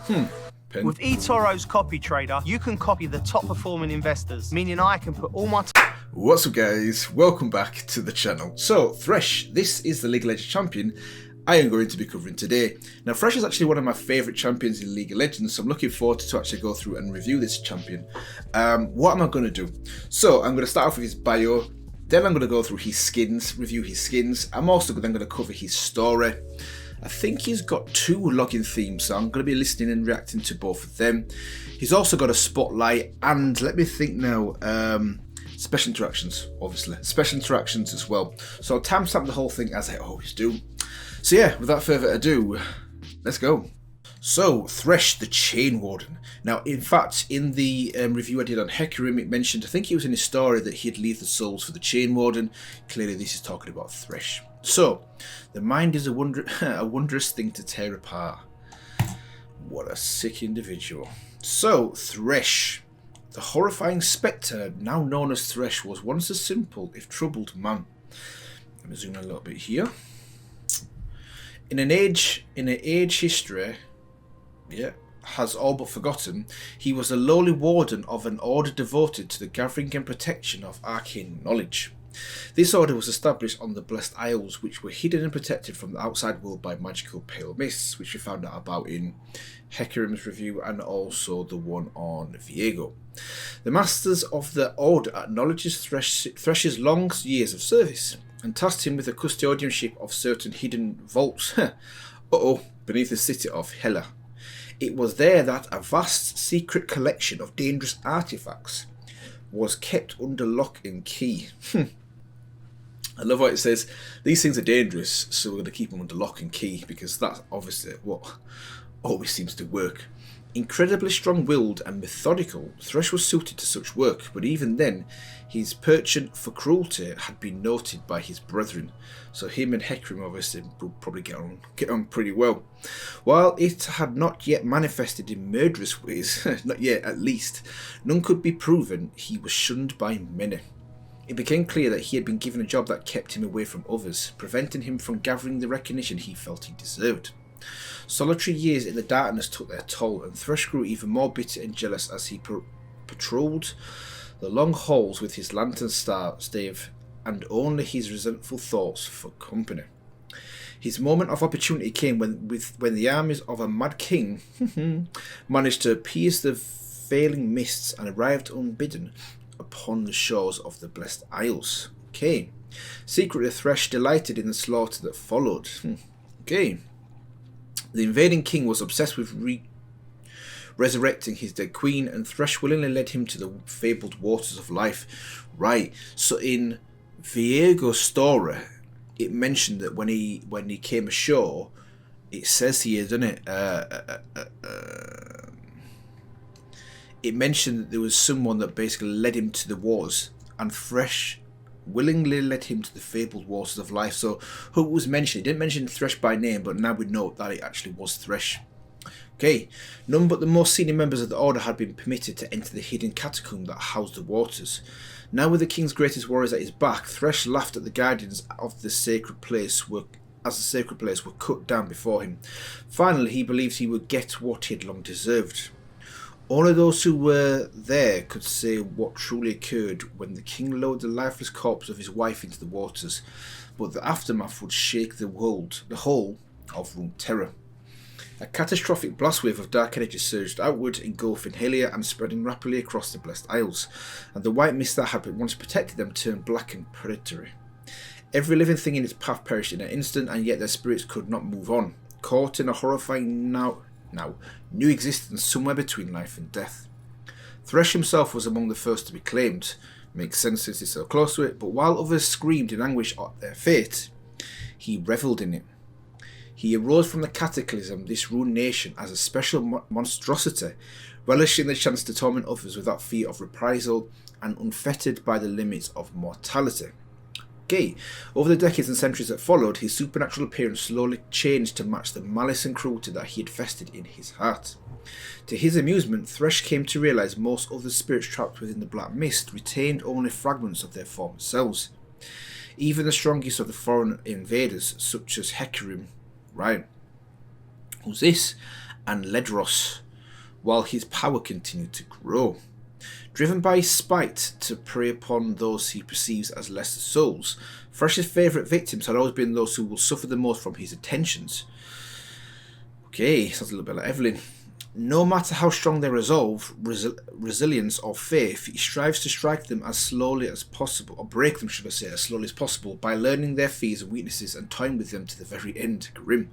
Pen. With eToro's Copy Trader, you can copy the top performing investors, meaning I can put all my What's up guys, welcome back to the channel. So Thresh, this is the League of Legends champion I am going to be covering today. Now Thresh is actually one of my favourite champions in League of Legends, so I'm looking forward to actually go through and review this champion. What am I going to do? So I'm going to start off with his bio, then I'm going to go through his skins, review his skins. I'm also then going to cover his story. I think he's got 2 login themes, so I'm going to be listening and reacting to both of them. He's also got a spotlight, and let me think now, special interactions, obviously. Special interactions as well. So I'll timestamp the whole thing as I always do. So yeah, without further ado, let's go. So, Thresh the Chain Warden. Now, in fact, in the review I did on Hecarim, it mentioned, I think it was in his story, that he'd leave the souls for the Chain Warden. Clearly this is talking about Thresh. So, the mind is a wondrous thing to tear apart. What a sick individual. So, Thresh. The horrifying spectre, now known as Thresh, was once a simple, if troubled man. Let me zoom in a little bit here. In an age history, has all but forgotten, he was a lowly warden of an order devoted to the gathering and protection of arcane knowledge. This order was established on the Blessed Isles, which were hidden and protected from the outside world by magical pale mists, which we found out about in Hecarim's review and also the one on Viego. The Masters of the Order acknowledges Thresh's long years of service and tasked him with the custodianship of certain hidden vaults beneath the city of Hela. It was there that a vast secret collection of dangerous artifacts was kept under lock and key. I love what it says, these things are dangerous, so we're going to keep them under lock and key, because that's obviously what always seems to work. Incredibly strong-willed and methodical, Thresh was suited to such work, but even then, his penchant for cruelty had been noted by his brethren, so him and Hecarim obviously would probably get on pretty well. While it had not yet manifested in murderous ways, not yet at least, none could be proven, he was shunned by many. It became clear that he had been given a job that kept him away from others, preventing him from gathering the recognition he felt he deserved. Solitary years in the darkness took their toll, and Thresh grew even more bitter and jealous as he patrolled the long halls with his lantern stave and only his resentful thoughts for company. His moment of opportunity came when the armies of a mad king managed to pierce the veiling mists and arrived unbidden upon the shores of the Blessed Isles. Okay. Secretly, Thresh delighted in the slaughter that followed. Okay. The invading king was obsessed with resurrecting his dead queen, and Thresh willingly led him to the fabled waters of life. Right, so in Viego's story, it mentioned that when he came ashore, it says here, doesn't it? It mentioned that there was someone that basically led him to the waters, and Thresh willingly led him to the fabled waters of life. So who was mentioned? He didn't mention Thresh by name, but now we know that it actually was Thresh. Okay, none but the most senior members of the Order had been permitted to enter the hidden catacomb that housed the waters. Now with the king's greatest warriors at his back, Thresh laughed at the guardians of the sacred place as the sacred place were cut down before him. Finally, he believed he would get what he had long deserved. Only those who were there could say what truly occurred when the king lowered the lifeless corpse of his wife into the waters, but the aftermath would shake the whole of Runeterra. A catastrophic blast wave of dark energy surged outward, engulfing Helia and spreading rapidly across the Blessed Isles, and the white mist that had once protected them turned black and predatory. Every living thing in its path perished in an instant, and yet their spirits could not move on, caught in a horrifying new existence somewhere between life and death. Thresh himself was among the first to be claimed. Makes sense since he's so close to it, but while others screamed in anguish at their fate, he revelled in it. He arose from the cataclysm, this ruined nation, as a special monstrosity, relishing the chance to torment others without fear of reprisal and unfettered by the limits of mortality. Okay, over the decades and centuries that followed, his supernatural appearance slowly changed to match the malice and cruelty that he had festered in his heart. To his amusement, Thresh came to realise most other spirits trapped within the Black Mist retained only fragments of their former selves. Even the strongest of the foreign invaders, such as Hecarim, right? Who's this? and Ledros, while his power continued to grow. Driven by his spite to prey upon those he perceives as lesser souls, Thresh's favourite victims had always been those who will suffer the most from his attentions. Okay, sounds a little bit like Evelyn. No matter how strong their resolve, resilience, or faith, he strives to strike them as slowly as possible, or break them, should I say, as slowly as possible, by learning their fears and weaknesses and toying with them to the very end. Grim.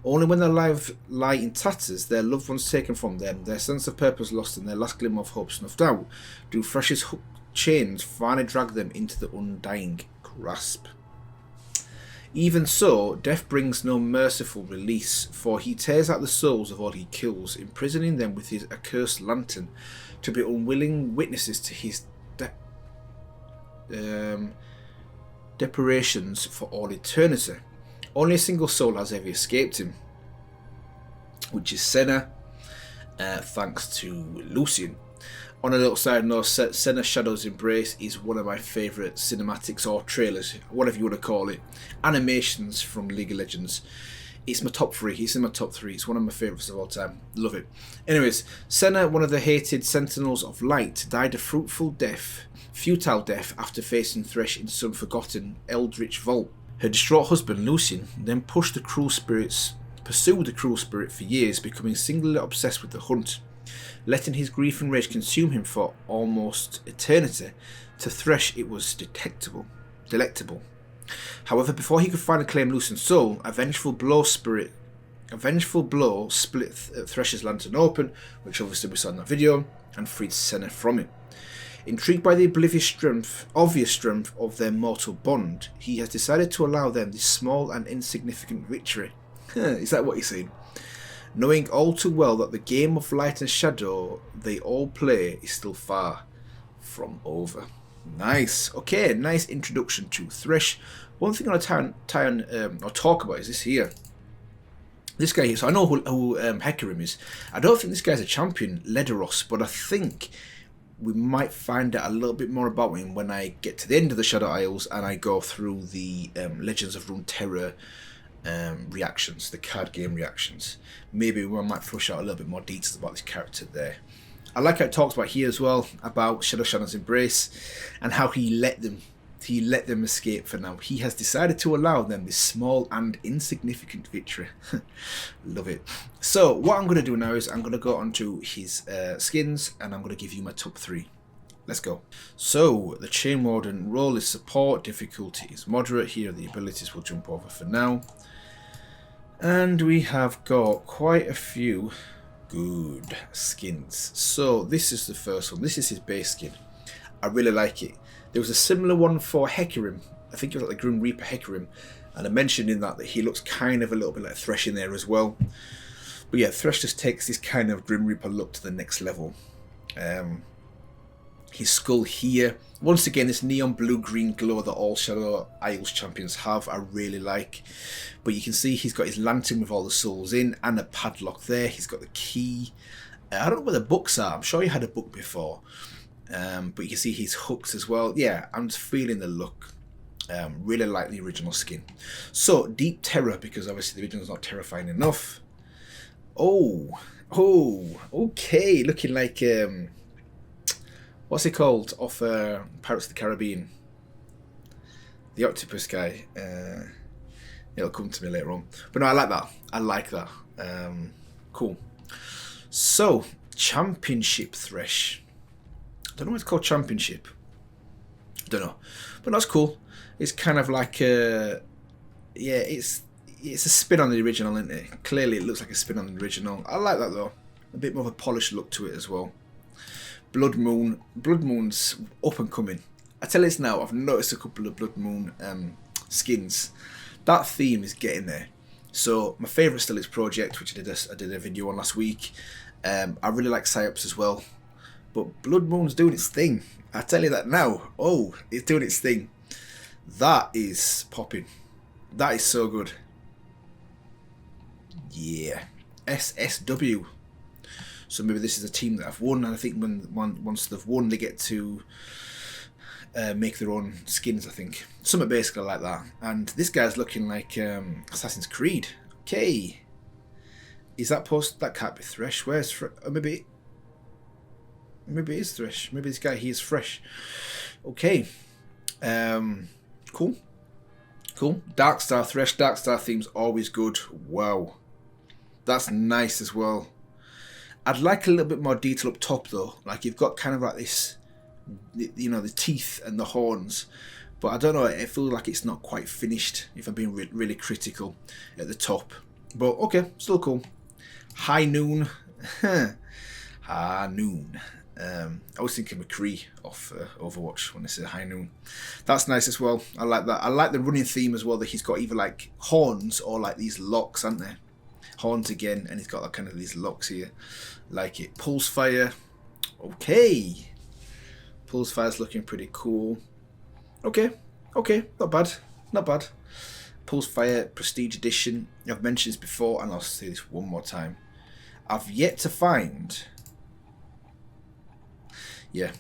Only when their lives lie in tatters, their loved ones taken from them, their sense of purpose lost, and their last glimmer of hope snuffed out, do Thresh's hook chains finally drag them into the undying grasp. Even so, death brings no merciful release, for he tears out the souls of all he kills, imprisoning them with his accursed lantern, to be unwilling witnesses to his depredations for all eternity. Only a single soul has ever escaped him, which is Senna, thanks to Lucian. On a little side note, Senna Shadow's Embrace is one of my favourite cinematics or trailers, whatever you want to call it, animations from League of Legends. It's my top 3, it's in my top 3, it's one of my favourites of all time, love it. Anyways, Senna, one of the hated Sentinels of Light, died a futile death after facing Thresh in some forgotten eldritch vault. Her distraught husband, Lucian, then pursued the cruel spirit for years, becoming singularly obsessed with the hunt. Letting his grief and rage consume him for almost eternity, to Thresh it was delectable. However, before he could finally claim Lucian's soul, a vengeful blow split Thresh's lantern open, which obviously we saw in that video, and freed Senna from it. Intrigued by the obvious strength of their mortal bond, he has decided to allow them this small and insignificant victory. Is that what you're saying? Knowing all too well that the game of light and shadow they all play is still far from over. Nice. Okay, nice introduction to Thresh. One thing I want to talk about is this here. This guy here. So I know who Hecarim is. I don't think this guy's a champion, Ledros, but I think we might find out a little bit more about him when I get to the end of the Shadow Isles and I go through the Legends of Runeterra reactions, the card game reactions. Maybe we might flush out a little bit more details about this character there. I like how it talks about here as well, about Shadow's Embrace and how he let them escape for now. He has decided to allow them this small and insignificant victory. Love it. So what I'm going to do now is I'm going to go on to his skins and I'm going to give you my top 3. Let's go. So the Chain Warden role is support, difficulty is moderate. Here are the abilities we'll jump over for now. And we have got quite a few good skins. So this is the first one. This is his base skin. I really like it. There was a similar one for Hecarim. I think it was like the Grim Reaper Hecarim. And I mentioned in that he looks kind of a little bit like Thresh in there as well. But yeah, Thresh just takes this kind of Grim Reaper look to the next level. His skull here, once again, this neon blue-green glow that all Shadow Isles champions have, I really like. But you can see he's got his lantern with all the souls in and a padlock there. He's got the key. I don't know where the books are. I'm sure he had a book before. But you can see his hooks as well. Yeah, I'm just feeling the look. Really like the original skin. So, Deep Terror, because obviously the original's not terrifying enough. Oh, okay, looking like... what's it called off Pirates of the Caribbean? The octopus guy. It'll come to me later on. But no, I like that. Cool. So, Championship Thresh. I don't know what it's called, Championship. Don't know. But that's cool. It's kind of like a... Yeah, it's a spin on the original, isn't it? Clearly it looks like a spin on the original. I like that though. A bit more of a polished look to it as well. Blood Moon's up and coming. I tell you this now, I've noticed a couple of Blood Moon skins. That theme is getting there. So my favourite still is Project, which I did a video on last week. I really like Psyops as well. But Blood Moon's doing its thing. I tell you that now. Oh, it's doing its thing. That is popping. That is so good. Yeah. SSW. So maybe this is a team that have won, and I think once they've won, they get to make their own skins, I think. Something basically like that. And this guy's looking like Assassin's Creed. Okay. Is that post? That can't be Thresh. Where's Thresh? Maybe it is Thresh. Maybe this guy here is Fresh. Okay. Cool. Cool. Darkstar Thresh. Darkstar theme's always good. Wow. That's nice as well. I'd like a little bit more detail up top though. Like you've got kind of like this, you know, the teeth and the horns. But I don't know, it feels like it's not quite finished if I'm being really critical at the top. But okay, still cool. High Noon. High Noon. I was thinking McCree off Overwatch when I said High Noon. That's nice as well. I like that. I like the running theme as well, that he's got either like horns or like these locks, aren't there? Horns again, and he's got like kind of these locks here. Like it. Pulse Fire. Okay. Pulse Fire's looking pretty cool. Okay, not bad, not bad. Pulse Fire Prestige Edition. I've mentioned this before, and I'll say this one more time. I've yet to find a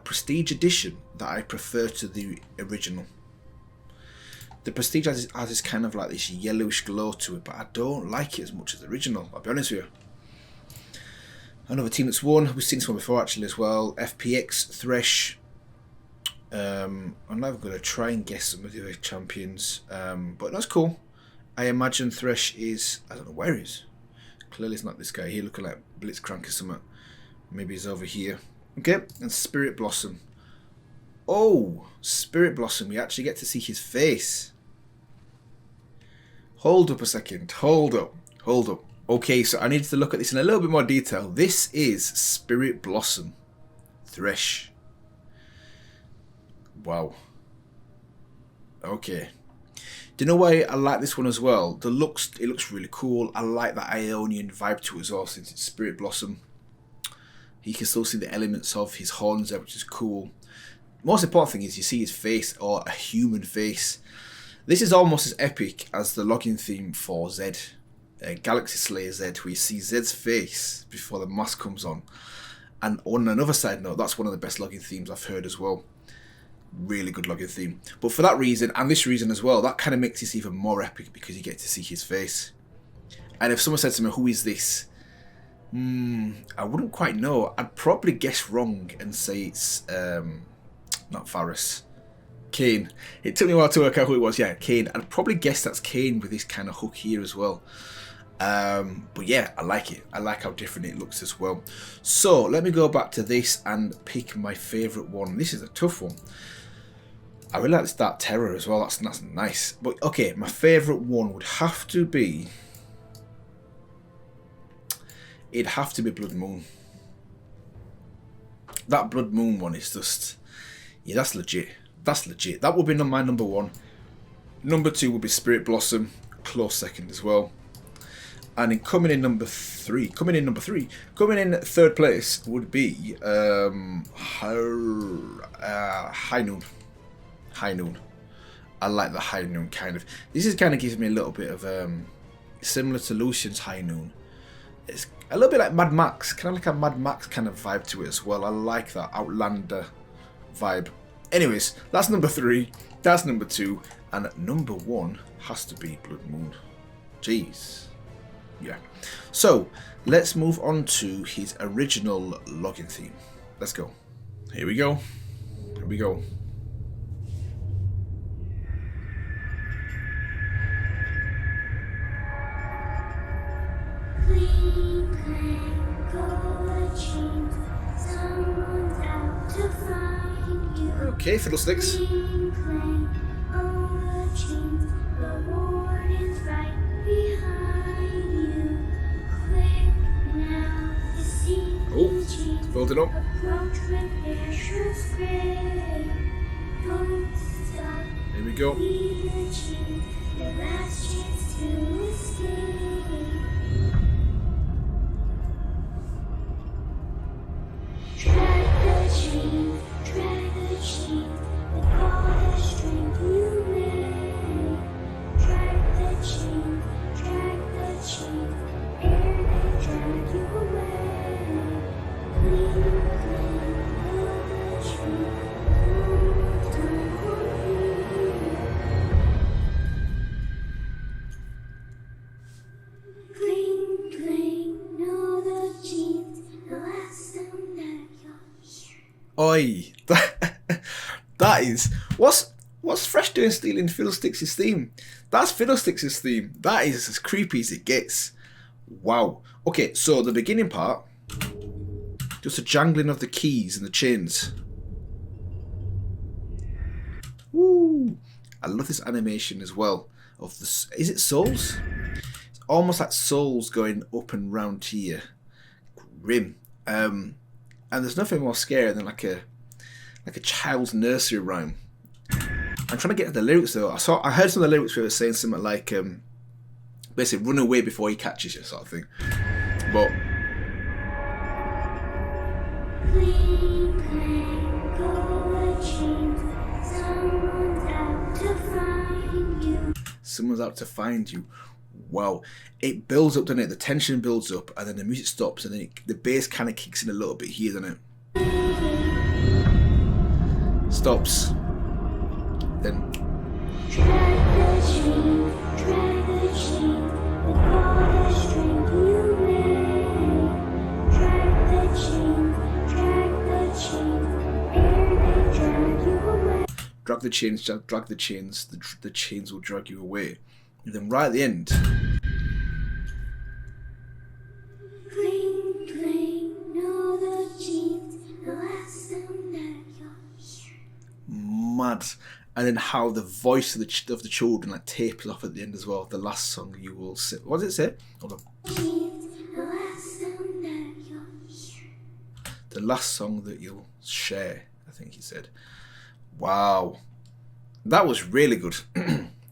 Prestige Edition that I prefer to the original. The Prestige has this kind of like this yellowish glow to it, but I don't like it as much as the original, I'll be honest with you. Another team that's won, we've seen this one before actually as well. FPX, Thresh. I'm not going to try and guess some of the other champions, but that's cool. I imagine Thresh is, I don't know where he is. Clearly it's not this guy here looking like Blitzcrank or something. Maybe he's over here. Okay, and Spirit Blossom. Oh, Spirit Blossom, we actually get to see his face. Hold up a second, hold up. Okay, so I need to look at this in a little bit more detail. This is Spirit Blossom Thresh. Wow. Okay. Do you know why I like this one as well? It looks really cool. I like that Ionian vibe to it as well, since it's Spirit Blossom. You can still see the elements of his horns there, which is cool. Most important thing is you see his face, or a human face. This is almost as epic as the login theme for Zed. Galaxy Slayer Zed, where you see Zed's face before the mask comes on. And on another side note, that's one of the best login themes I've heard as well. Really good login theme. But for that reason, and this reason as well, that kind of makes this even more epic because you get to see his face. And if someone said to me, who is this? I wouldn't quite know. I'd probably guess wrong and say it's not Varus. Kayn. It took me a while to work out who it was. Yeah, Kayn. I'd probably guess that's Kayn with this kind of hook here as well. But yeah, I like it. I like how different it looks as well. So let me go back to this and pick my favourite one. This is a tough one. I really like this Dark Terror as well. That's nice. But okay, my favourite one would have to be... It'd have to be Blood Moon. That Blood Moon one is just... Yeah, that's legit. That's legit. That would be my number one. Number two would be Spirit Blossom. Close second as well. And in coming in third place would be High Noon. High Noon. I like the High Noon kind of. This is kind of gives me a little bit of similar to Lucian's High Noon. It's a little bit like Mad Max, kind of like a Mad Max kind of vibe to it as well. I like that Outlander vibe. Anyways, that's number 3. That's number 2, and number 1 has to be Blood Moon. Jeez. Yeah. So let's move on to his original login theme. Let's go. Here we go. Here we go. Okay, Fiddlesticks. Oh, it's building up. Here we go. Cling, cling, know the jeans, the last time that you're. Oi, that is what's Fresh doing stealing Fiddlesticks' theme? That's Fiddlesticks' theme. That is as creepy as it gets. Wow. Okay, so the beginning part, just a jangling of the keys and the chains. Woo! I love this animation as well. Of the is it souls? It's almost like souls going up and round here. Grim. And there's nothing more scary than like a child's nursery rhyme. I'm trying to get to the lyrics though. I heard some of the lyrics where it was saying something like basically run away before he catches you sort of thing. But Cling, cling, go the jeans, someone's out to find you. someone's out to find you. Wow. It builds up, doesn't it? The tension builds up and then the music stops and then the bass kind of kicks in a little bit here, doesn't it? Stops. Then Drag the jeans, with all the strength you made. Drag the jeans, ere they drag you away. drag the chains, the chains will drag you away. And then right at the end, Cling, cling, know the jeans, the last time that you're. mad. And then how the voice of the children like tapers off at the end as well. The last song you will sing. What does it say? Hold on. Jeans, the last time that you're. The last song that you'll share, I think he said. Wow. That was really good.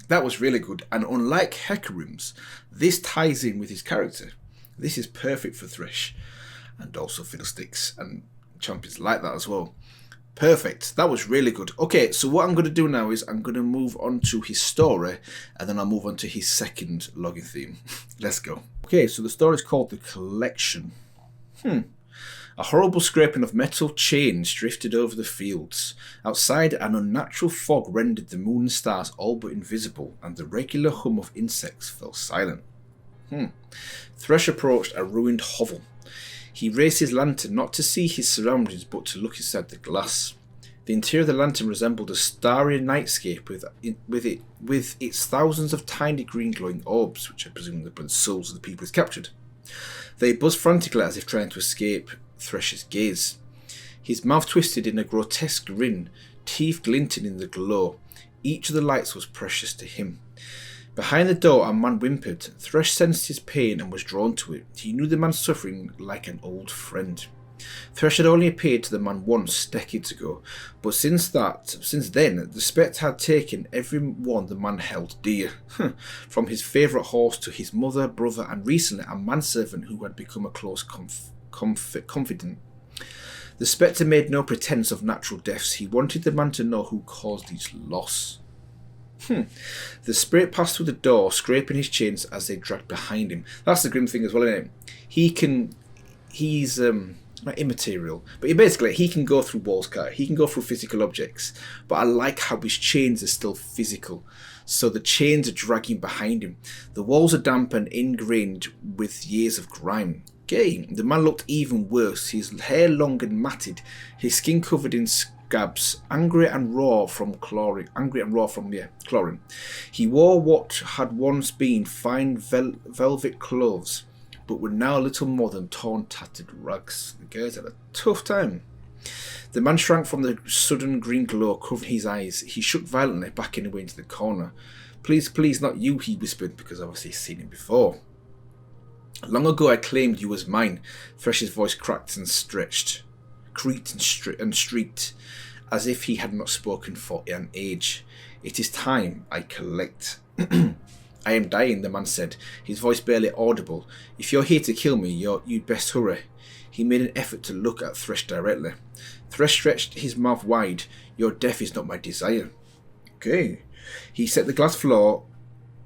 That was really good. And unlike Hecarim's, this ties in with his character. This is perfect for Thresh. And also Fiddlesticks and champions like that as well. Perfect. That was really good. Okay, so what I'm going to do now is I'm going to move on to his story and then I'll move on to his second login theme. Let's go. Okay, so the story is called The Collection. A horrible scraping of metal chains drifted over the fields. Outside, an unnatural fog rendered the moon and stars all but invisible, and the regular hum of insects fell silent. Thresh approached a ruined hovel. He raised his lantern not to see his surroundings but to look inside the glass. The interior of the lantern resembled a starry nightscape with its thousands of tiny green glowing orbs, which I presume were the souls of the people he's captured. They buzzed frantically as if trying to escape Thresh's gaze. His mouth twisted in a grotesque grin, teeth glinting in the glow. Each of the lights was precious to him. Behind the door, a man whimpered. Thresh sensed his pain and was drawn to it. He knew the man's suffering like an old friend. Thresh had only appeared to the man once, decades ago, but since then, the Spectre had taken every one the man held dear. From his favourite horse to his mother, brother, and recently a manservant who had become a close confidant. The Spectre made no pretence of natural deaths. He wanted the man to know who caused each loss. The spirit passed through the door, scraping his chains as they dragged behind him. That's the grim thing as well, isn't it? He's not immaterial, but he can go through walls, he can go through physical objects, but I like how his chains are still physical. So the chains are dragging behind him. The walls are damp and ingrained with years of grime. Okay, the man looked even worse. His hair long and matted, his skin covered in scabs, angry and raw from chlorine. He wore what had once been fine velvet clothes, but were now a little more than torn, tattered rags. The guys had a tough time. The man shrank from the sudden green glow covering his eyes. He shook violently, backing away into the corner. Please, please, not you, he whispered, because obviously he's seen him before. Long ago I claimed you as mine. Thresh's voice creaked and streaked, as if he had not spoken for an age. It is time I collect. I am dying, the man said, his voice barely audible. If you're here to kill me, you'd best hurry. He made an effort to look at Thresh directly. Thresh stretched his mouth wide. Your death is not my desire. Okay. He set the glass floor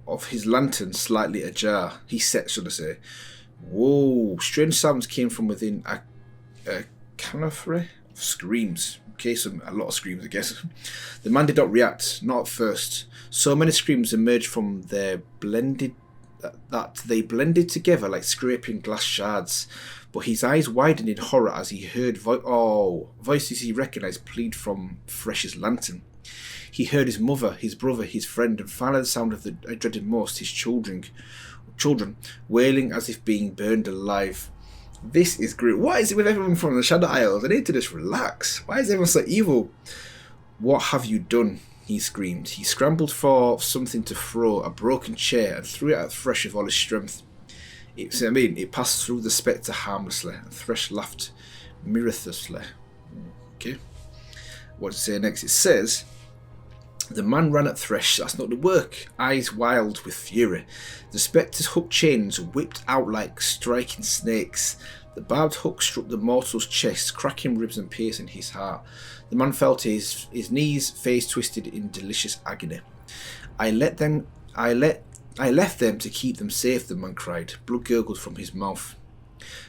of his lantern slightly ajar. Whoa, strange sounds came from within a cacophony of screams. Okay, a lot of screams, I guess. The man did not react, not at first. So many screams emerged from their blended that they blended together like scraping glass shards. But his eyes widened in horror as he heard voices he recognised plead from Fresh's lantern. He heard his mother, his brother, his friend, and finally the sound of I dreaded most, his children, wailing as if being burned alive. This is great. What is it with everyone from the Shadow Isles? I need to just relax. Why is everyone so evil? What have you done? He screamed. He scrambled for something to throw, a broken chair, and threw it at Thresh with all his strength. It passed through the spectre harmlessly, and Thresh laughed mirthlessly. Okay. What does it say next? It says, the man ran at Thresh, that's not the work, eyes wild with fury. The spectre's hooked chains whipped out like striking snakes. The barbed hook struck the mortal's chest, cracking ribs and piercing his heart. The man fell to his knees, face twisted in delicious agony. I left them to keep them safe, the man cried. Blood gurgled from his mouth.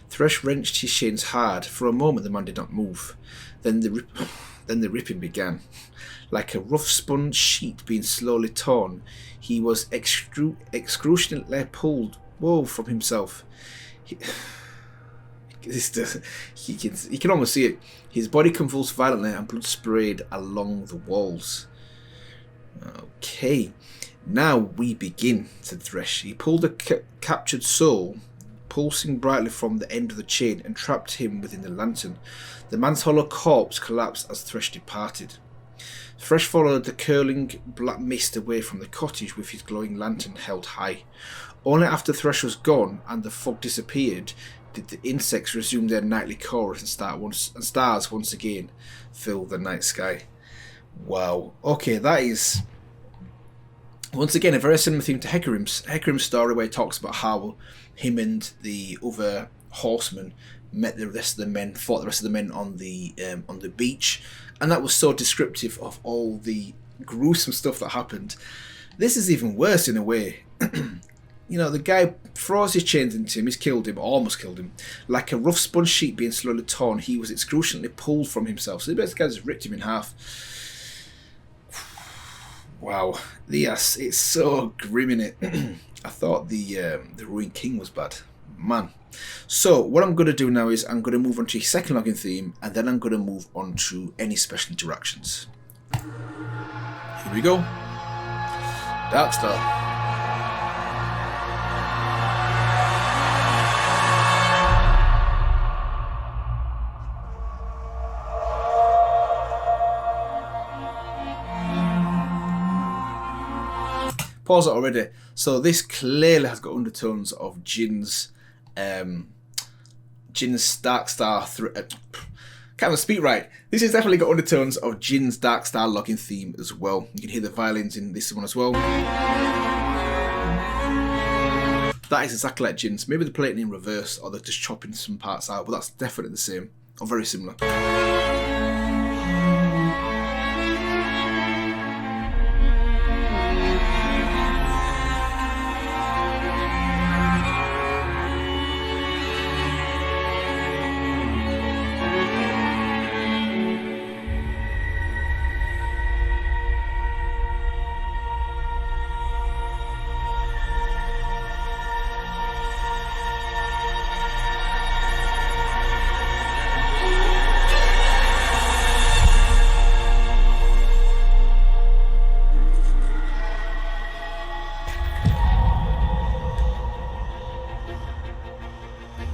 Thresh wrenched his chains hard. For a moment the man did not move. Then the ripping began. Like a rough spun sheet being slowly torn, he was excruciatingly pulled from himself. He can almost see it. His body convulsed violently and blood sprayed along the walls. Okay, now we begin, said Thresh. He pulled the captured soul, pulsing brightly from the end of the chain, and trapped him within the lantern. The man's hollow corpse collapsed as Thresh departed. Thresh followed the curling black mist away from the cottage with his glowing lantern held high. Only after Thresh was gone and the fog disappeared did the insects resume their nightly chorus and stars once again fill the night sky. Wow. Okay, that is once again a very similar theme to Hecarim's story, where he talks about how him and the other horsemen met the rest of the men, fought the rest of the men on the beach, and that was so descriptive of all the gruesome stuff that happened. This is even worse in a way. You know, the guy throws his chains into him, he's killed him, almost killed him. Like a rough spun sheet being slowly torn, he was excruciatingly pulled from himself. So the guy just ripped him in half. Wow. Yes, it's so grim in it. I thought the Ruined King was bad. Man. So what I'm going to do now is I'm going to move on to a second login theme, and then I'm going to move on to any special interactions. Here we go. Darkstar. Pause it already. So this clearly has got undertones of Jin's Darkstar. Can't even speak right. This has definitely got undertones of Jin's Darkstar login theme as well. You can hear the violins in this one as well. That is exactly like Jin's. Maybe they're playing it in reverse, or they're just chopping some parts out, but that's definitely the same, or very similar.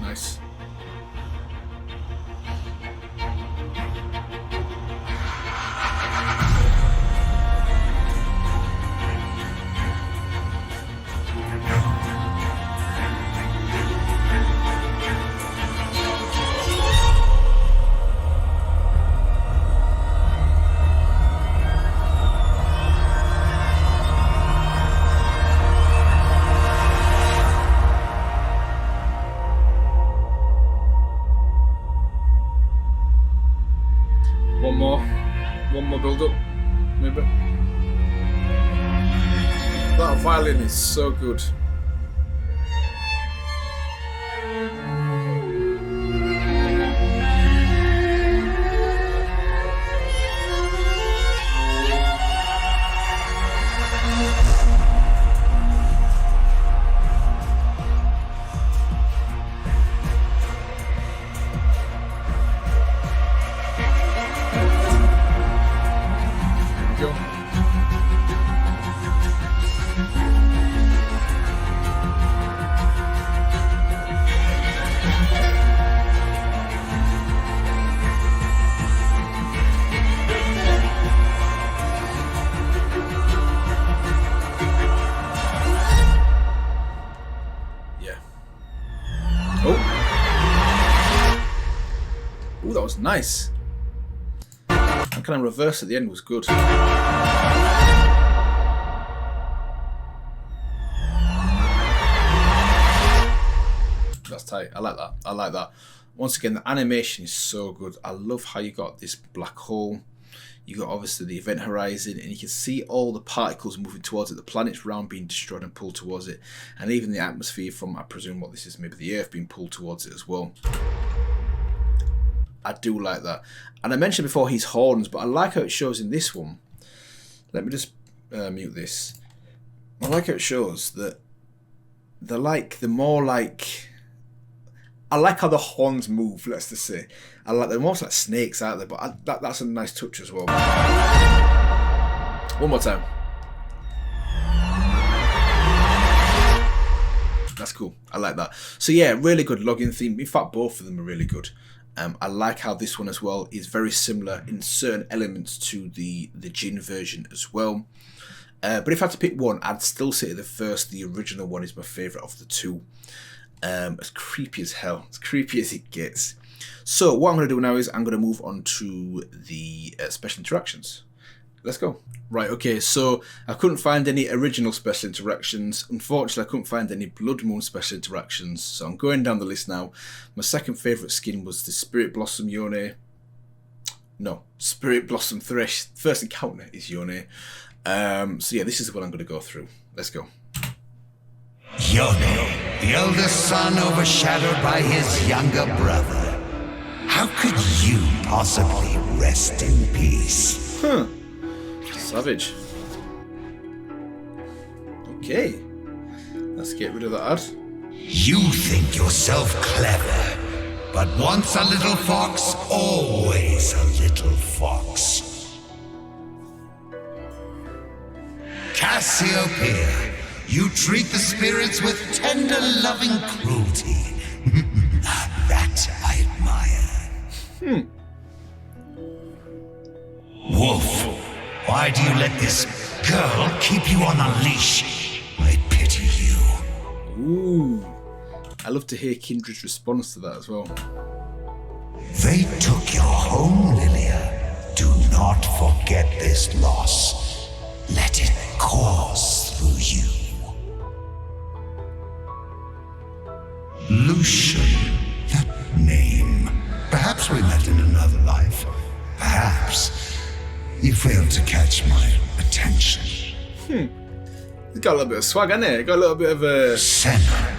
Nice. One more build up, maybe. That violin is so good. Yeah. Oh. Oh, that was nice. And kind of reverse at the end was good. That's tight. I like that. I like that. Once again, the animation is so good. I love how you got this black hole. You got obviously the event horizon, and you can see all the particles moving towards it. The planets around being destroyed and pulled towards it, and even the atmosphere from, I presume, what this is, maybe the Earth being pulled towards it as well. I do like that. And I mentioned before his horns, but I like how it shows in this one. Let me just mute this. I like how it shows that they're more like. I like how the horns move, let's just say. I like they're almost like snakes out there, but that's a nice touch as well. One more time. That's cool. I like that. So yeah, really good login theme. In fact, both of them are really good. I like how this one as well is very similar in certain elements to the Jin version as well. But if I had to pick one, I'd still say the original one is my favourite of the two. As creepy as hell, as creepy as it gets. So what I'm going to do now is I'm going to move on to the special interactions. Let's go. Right, okay, so I couldn't find any original special interactions. Unfortunately, I couldn't find any Blood Moon special interactions, so I'm going down the list now. My second favourite skin was the Spirit Blossom Yone. No, Spirit Blossom Thresh. First encounter is Yone. So yeah, this is what I'm going to go through. Let's go. Yone, the eldest son overshadowed by his younger brother. How could you possibly rest in peace? Huh. Savage. Okay. Let's get rid of that ad. You think yourself clever, but once a little fox, always a little fox. Cassiopeia, you treat the spirits with tender, loving cruelty. That I admire. Wolf, why do you let this girl keep you on a leash? I pity you. Ooh. I love to hear Kindred's response to that as well. They took your home, Lilia. Do not forget this loss. Let it course through you. Lucian, that name. Perhaps we met in another life. Perhaps you failed to catch my attention. It's got a little bit of swag, hasn't it? Got a little bit of a... Senna,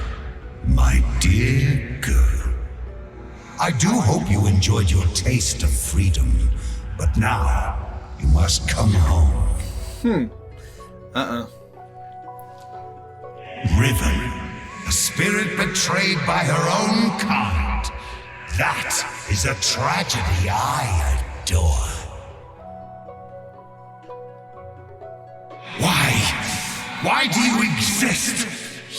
my dear girl. I do hope you enjoyed your taste of freedom, but now you must come home. Riven, a spirit betrayed by her own kind. That is a tragedy I adore. Why do you exist?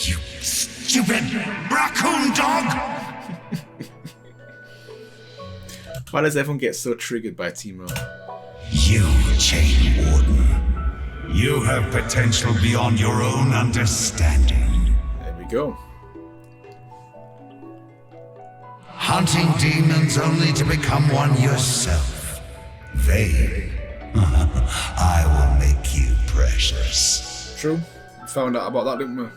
You stupid raccoon dog! Why does everyone get so triggered by Teemo? You, Chain Warden. You have potential beyond your own understanding. There we go. Hunting demons only to become one yourself. They... I will make you precious. True. We found out about that, didn't we?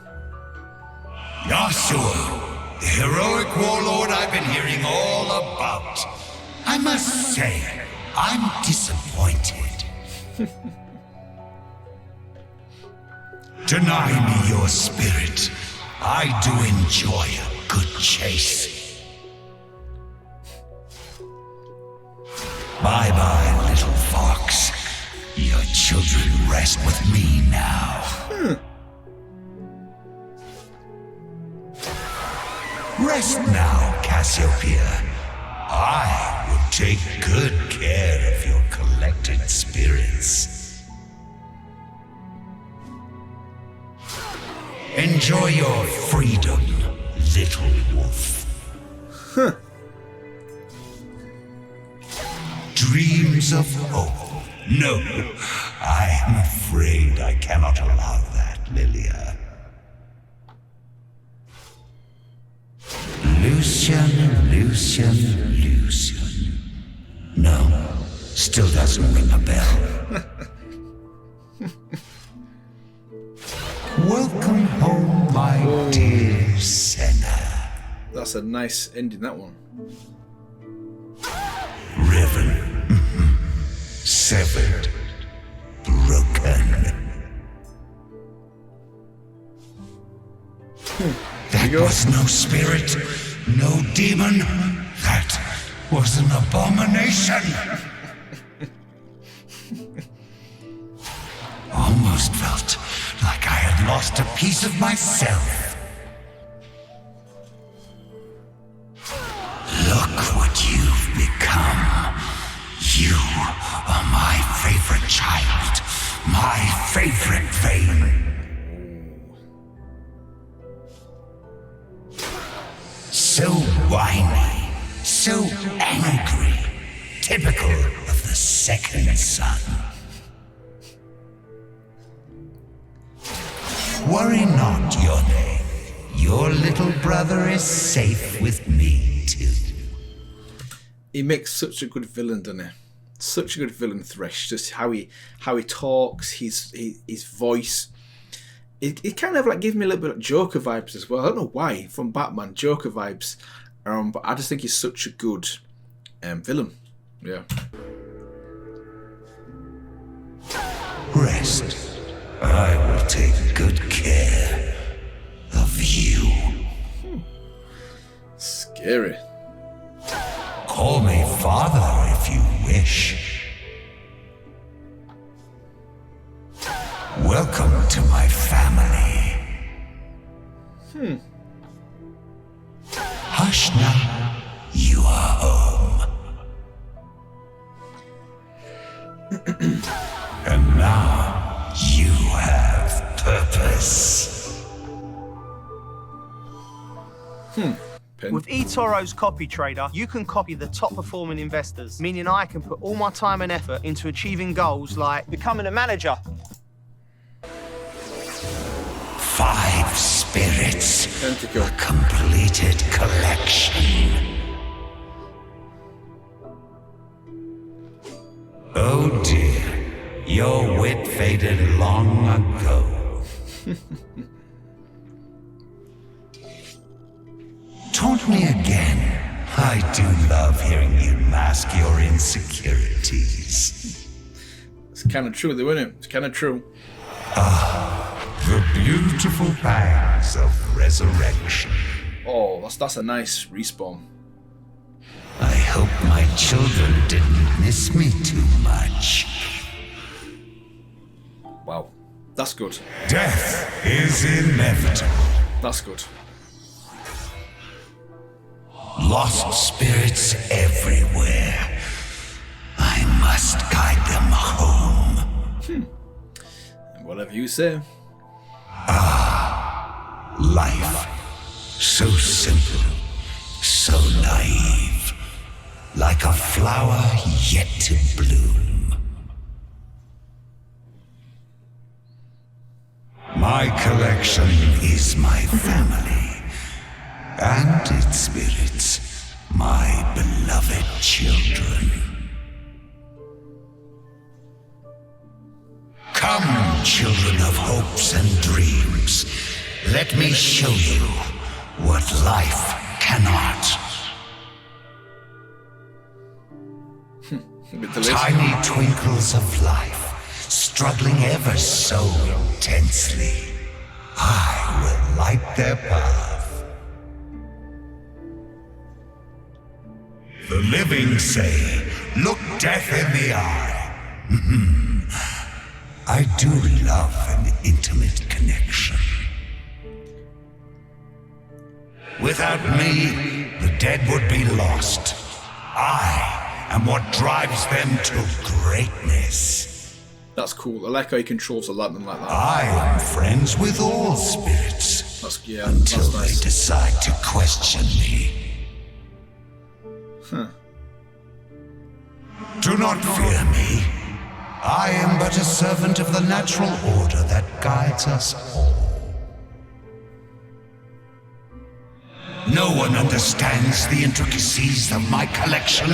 Yasuo, the heroic warlord I've been hearing all about. I must say, I'm disappointed. Deny me your spirit. I do enjoy a good chase. Bye-bye, little fox. Your children rest with me now. Rest now, Cassiopeia. I will take good care of your collected spirits. Enjoy your freedom, little wolf. Dreams of hope. No, I am afraid I cannot allow that, Lilia. Lucian. No, still doesn't ring a bell. Welcome home, my dear Senna. That's a nice ending, that one. Riven. Severed. Broken. That was no spirit, no demon. That was an abomination. Almost felt like I had lost a piece of myself. Look what you've become. You are my favorite child, my favorite vein. So whiny, so angry, typical of the second son. Worry not, Yone. Your little brother is safe with me, too. He makes such a good villain, doesn't he? Such a good villain, Thresh. Just how he talks, his voice. It kind of like gives me a little bit of Joker vibes as well. I don't know why, from Batman, Joker vibes. But I just think he's such a good villain. Yeah. Rest. I will take good care of you. Scary. Call me father if you wish. Welcome to my family. Hush now. You are home. And now you have purpose. With eToro's Copy Trader, you can copy the top performing investors, meaning I can put all my time and effort into achieving goals like becoming a manager. 5 spirits. Tentacle. A completed collection. Oh dear. Your wit faded long ago. Taunt me again. I do love hearing you mask your insecurities. It's kind of true, though, isn't it? It's kind of true. The beautiful pangs of resurrection. Oh, that's a nice respawn. I hope my children didn't miss me too much. Wow. That's good. Death is inevitable. That's good. Lost spirits everywhere. I must guide them home. Whatever you say. Life. So simple. So naive. Like a flower yet to bloom. My collection is my family. And its spirits, my beloved children. Come, children of hopes and dreams. Let me show you what life cannot. Tiny twinkles of life, struggling ever so intensely. I will light their path. The living say, look death in the eye. I do love an intimate connection. Without me, the dead would be lost. I am what drives them to greatness. That's cool. I like how he controls the lightning like that. I am friends with all spirits. That's, yeah, until that's nice. they decide to question me. Do not fear me. I am but a servant of the natural order that guides us all. No one understands the intricacies of my collection.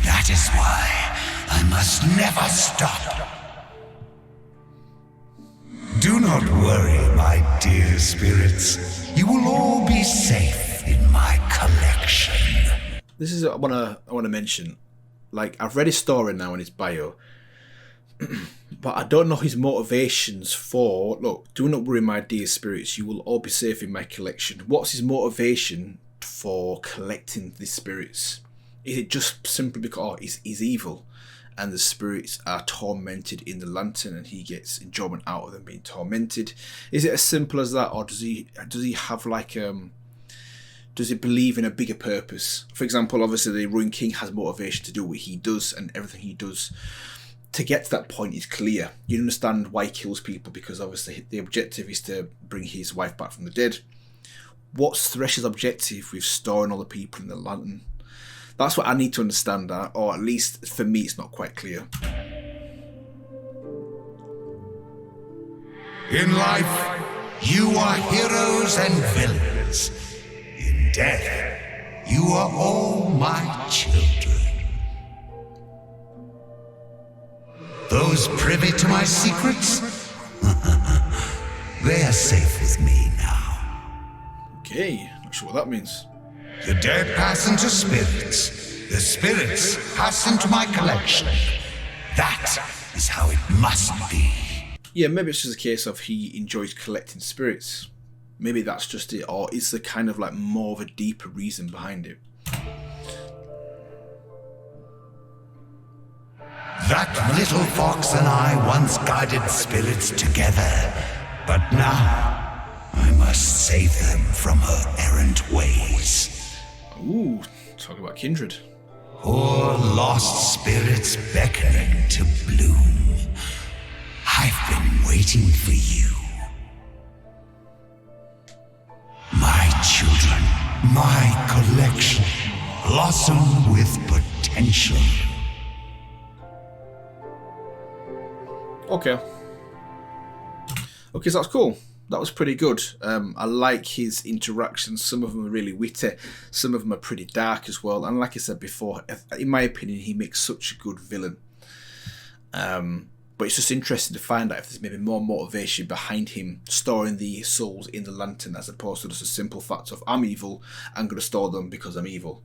That is why I must never stop. Do not worry, my dear spirits. You will all be safe in my collection. This is what I want to mention. Like, I've read his story now in his bio, but I don't know his motivations for, look, do not worry, my dear spirits, you will all be safe in my collection. What's his motivation for collecting the spirits? Is it just simply because he's evil and the spirits are tormented in the lantern and he gets enjoyment out of them being tormented? Is it as simple as that, or does he have like does he believe in a bigger purpose? For example, obviously the Ruined King has motivation to do what he does, and everything he does to get to that point is clear. You understand why he kills people, because obviously the objective is to bring his wife back from the dead. What's Thresh's objective with storing all the people in the lantern? That's what I need to understand, that, or at least for me it's not quite clear. In life, you are heroes and villains. In death, you are all my children. Those privy to my secrets? They are safe with me now. Okay, not sure what that means. The dead pass into spirits. The spirits pass into my collection. That is how it must be. Yeah, maybe it's just a case of he enjoys collecting spirits. Maybe that's just it, or is there kind of like more of a deeper reason behind it? That little fox and I once guided spirits together, but now I must save them from her errant ways. Ooh, talk about kindred. Poor lost spirits beckoning to bloom. I've been waiting for you. My children, my collection, blossom with potential. Okay, so that's cool. That was pretty good. I like his interactions. Some of them are really witty. Some of them are pretty dark as well. And like I said before, in my opinion, he makes such a good villain. But it's just interesting to find out if there's maybe more motivation behind him storing the souls in the lantern, as opposed to just a simple fact of, I'm evil, I'm going to store them because I'm evil.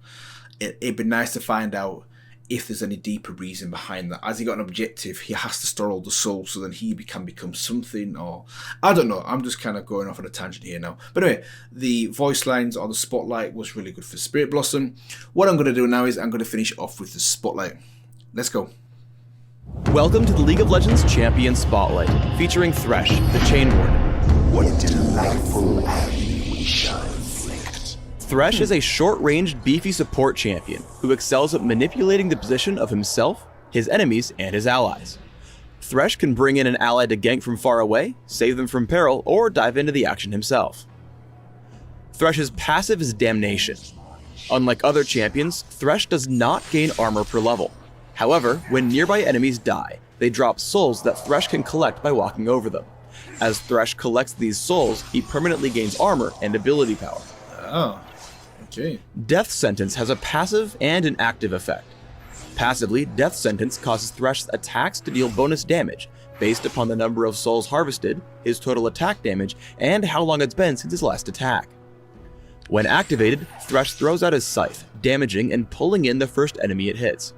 It'd be nice to find out if there's any deeper reason behind that. Has he got an objective? He has to store all the souls so then he can become something, or I don't know. I'm just kind of going off on a tangent here now. But anyway, the voice lines or the spotlight was really good for Spirit Blossom. What I'm going to do now is I'm going to finish off with the spotlight. Let's go. Welcome to the League of Legends Champion Spotlight, featuring Thresh, the Chain Warden. What delightful agony we shall inflict. Thresh is a short-ranged, beefy support champion who excels at manipulating the position of himself, his enemies, and his allies. Thresh can bring in an ally to gank from far away, save them from peril, or dive into the action himself. Thresh's passive is Damnation. Unlike other champions, Thresh does not gain armor per level. However, when nearby enemies die, they drop souls that Thresh can collect by walking over them. As Thresh collects these souls, he permanently gains armor and ability power. Oh, okay. Death Sentence has a passive and an active effect. Passively, Death Sentence causes Thresh's attacks to deal bonus damage based upon the number of souls harvested, his total attack damage, and how long it's been since his last attack. When activated, Thresh throws out his scythe, damaging and pulling in the first enemy it hits.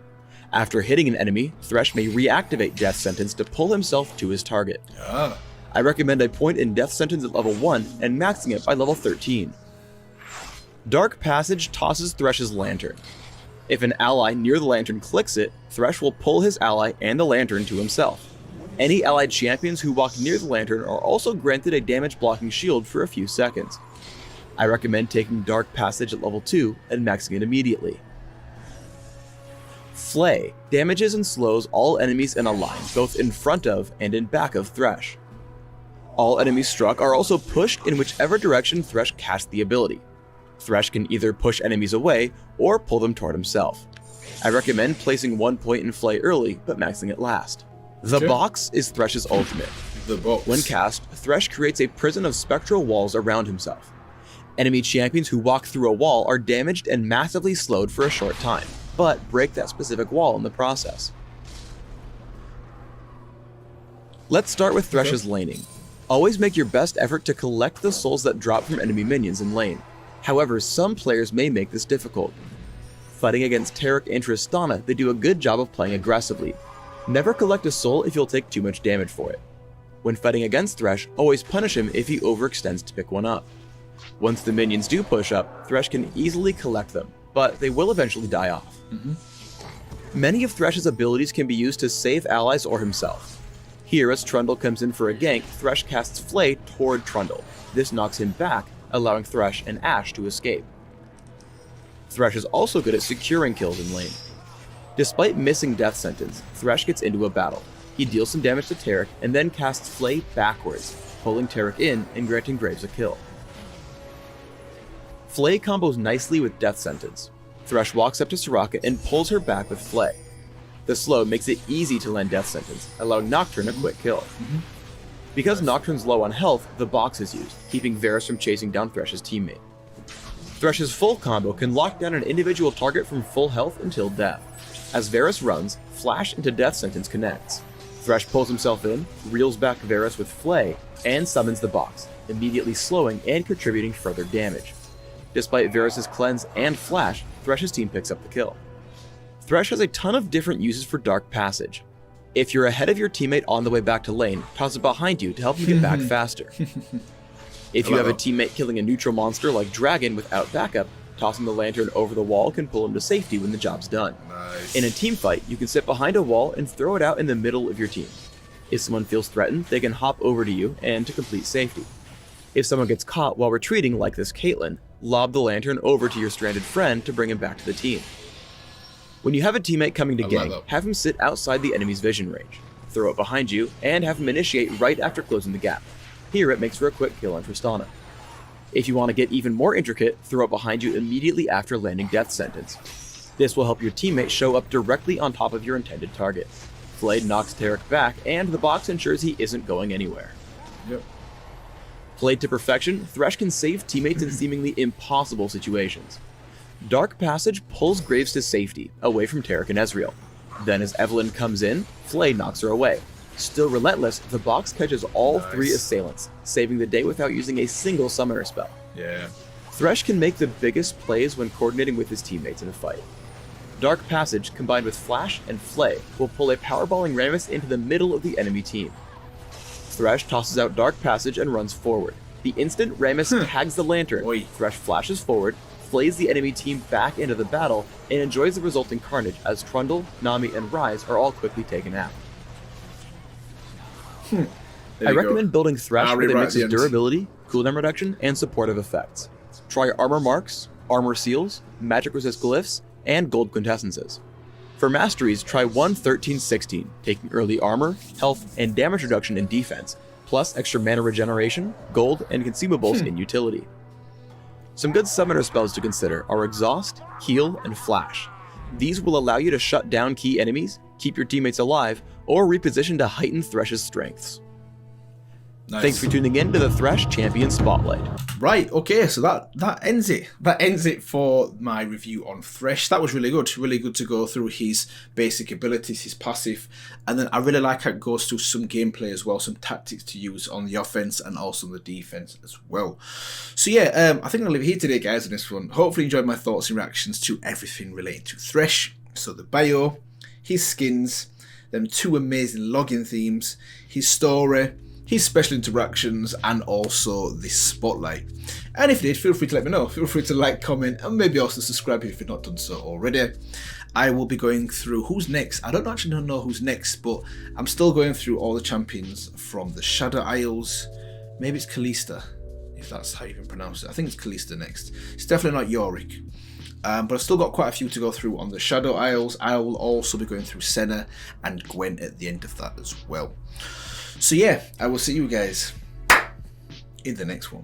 After hitting an enemy, Thresh may reactivate Death Sentence to pull himself to his target. I recommend a point in Death Sentence at level 1 and maxing it by level 13. Dark Passage tosses Thresh's lantern. If an ally near the lantern clicks it, Thresh will pull his ally and the lantern to himself. Any allied champions who walk near the lantern are also granted a damage blocking shield for a few seconds. I recommend taking Dark Passage at level 2 and maxing it immediately. Flay damages and slows all enemies in a line, both in front of and in back of Thresh. All enemies struck are also pushed in whichever direction Thresh casts the ability. Thresh can either push enemies away or pull them toward himself. I recommend placing 1 point in Flay early, but maxing it last. The Box is Thresh's ultimate. The box. When cast, Thresh creates a prison of spectral walls around himself. Enemy champions who walk through a wall are damaged and massively slowed for a short time, but break that specific wall in the process. Let's start with Thresh's laning. Always make your best effort to collect the souls that drop from enemy minions in lane. However, some players may make this difficult. Fighting against Taric and Tristana, they do a good job of playing aggressively. Never collect a soul if you'll take too much damage for it. When fighting against Thresh, always punish him if he overextends to pick one up. Once the minions do push up, Thresh can easily collect them, but they will eventually die off. Many of Thresh's abilities can be used to save allies or himself. Here, as Trundle comes in for a gank, Thresh casts Flay toward Trundle. This knocks him back, allowing Thresh and Ashe to escape. Thresh is also good at securing kills in lane. Despite missing Death Sentence, Thresh gets into a battle. He deals some damage to Taric and then casts Flay backwards, pulling Taric in and granting Graves a kill. Flay combos nicely with Death Sentence. Thresh walks up to Soraka and pulls her back with Flay. The slow makes it easy to land Death Sentence, allowing Nocturne a quick kill. Because Nocturne's low on health, the box is used, keeping Varus from chasing down Thresh's teammate. Thresh's full combo can lock down an individual target from full health until death. As Varus runs, Flash into Death Sentence connects. Thresh pulls himself in, reels back Varus with Flay, and summons the box, immediately slowing and contributing further damage. Despite Varus' cleanse and Flash, Thresh's team picks up the kill. Thresh has a ton of different uses for Dark Passage. If you're ahead of your teammate on the way back to lane, toss it behind you to help him get back faster. If you have a teammate killing a neutral monster like Dragon without backup, tossing the lantern over the wall can pull him to safety when the job's done. Nice. In a team fight, you can sit behind a wall and throw it out in the middle of your team. If someone feels threatened, they can hop over to you and to complete safety. If someone gets caught while retreating like this Caitlyn, lob the lantern over to your stranded friend to bring him back to the team. When you have a teammate coming to gank, have him sit outside the enemy's vision range, throw it behind you, and have him initiate right after closing the gap. Here it makes for a quick kill on Tristana. If you want to get even more intricate, throw it behind you immediately after landing Death Sentence. This will help your teammate show up directly on top of your intended target. Flay knocks Taric back, and the box ensures he isn't going anywhere. Yep. Played to perfection, Thresh can save teammates in seemingly impossible situations. Dark Passage pulls Graves to safety, away from Taric and Ezreal. Then as Evelynn comes in, Flay knocks her away. Still relentless, the box catches all three assailants, saving the day without using a single summoner spell. Yeah. Thresh can make the biggest plays when coordinating with his teammates in a fight. Dark Passage, combined with Flash and Flay, will pull a powerballing Rammus into the middle of the enemy team. Thresh tosses out Dark Passage and runs forward. The instant Rammus tags the lantern, Thresh flashes forward, flays the enemy team back into the battle, and enjoys the resulting carnage as Trundle, Nami, and Ryze are all quickly taken out. I recommend building Thresh with a mix of durability, cooldown reduction, and supportive effects. Try armor marks, armor seals, magic resist glyphs, and gold quintessences. For masteries, try 1-13-16, taking early armor, health, and damage reduction in defense, plus extra mana regeneration, gold, and consumables in utility. Some good summoner spells to consider are Exhaust, Heal, and Flash. These will allow you to shut down key enemies, keep your teammates alive, or reposition to heighten Thresh's strengths. Nice. Thanks for tuning in to the Thresh Champion Spotlight. Right, okay, so that ends it. That ends it for my review on Thresh. That was really good. Really good to go through his basic abilities, his passive, and then I really like how it goes through some gameplay as well, some tactics to use on the offense and also on the defense as well. So yeah, I think I'll leave it here today, guys, on this one. Hopefully you enjoyed my thoughts and reactions to everything related to Thresh. So the bio, his skins, them two amazing login themes, his story, his special interactions, and also this spotlight. And if you did, feel free to let me know. Feel free to like, comment, and maybe also subscribe if you've not done so already. I will be going through who's next. I don't actually know who's next, but I'm still going through all the champions from the Shadow Isles. Maybe it's Kalista, if that's how you can pronounce it. I think it's Kalista next. It's definitely not Yorick. But I've still got quite a few to go through on the Shadow Isles. I will also be going through Senna and Gwen at the end of that as well. So yeah, I will see you guys in the next one.